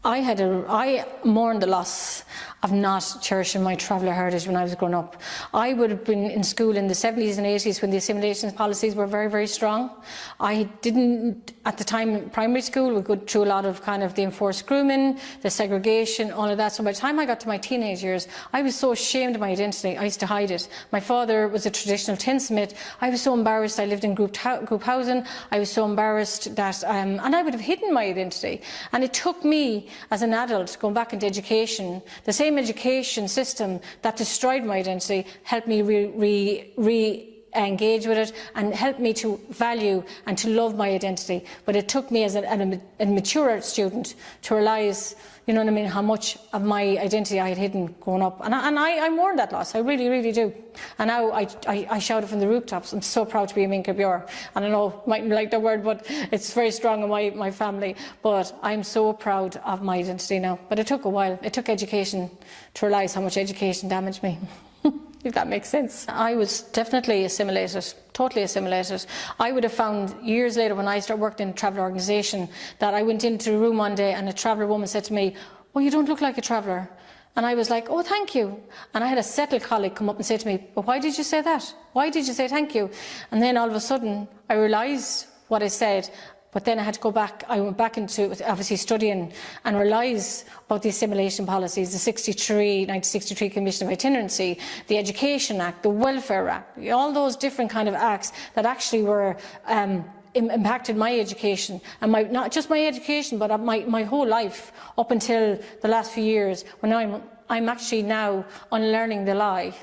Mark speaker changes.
Speaker 1: I mourned the loss of not cherishing my traveller heritage when I was growing up. I would have been in school in the 70s and 80s when the assimilation policies were very, very strong. I didn't, at the time in primary school, we go through a lot of kind of the enforced grooming, the segregation, all of that. So by the time I got to my teenage years, I was so ashamed of my identity, I used to hide it. My father was a traditional tinsmith. I was so embarrassed. I lived in group housing. I was so embarrassed that, and I would have hidden my identity. And it took me, as an adult, going back into education, the same education system that destroyed my identity helped me re-engage with it and helped me to value and to love my identity. But it took me as a mature student to realise, you know what I mean, how much of my identity I had hidden growing up. And I mourn that loss, I really, really do. And now I shout it from the rooftops. I'm so proud to be a Minka Bjor. And I know you mightn't like the word, but it's very strong in my family. But I'm so proud of my identity now. But it took a while. It took education to realise how much education damaged me. If that makes sense. I was definitely assimilated, totally assimilated. I would have found years later when I started working in a travel organisation that I went into a room one day and a traveller woman said to me, "Oh, you don't look like a traveller." And I was like, "Oh, thank you." And I had a settled colleague come up and say to me, "But why did you say that? Why did you say thank you?" And then all of a sudden I realised what I said. But then I had to go back, I went back into obviously studying and realise about the assimilation policies, the 1963 Commission of Itinerancy, the Education Act, the Welfare Act, all those different kind of acts that actually were impacted my education, and not just my education, but my whole life up until the last few years, when I'm actually now unlearning the lie.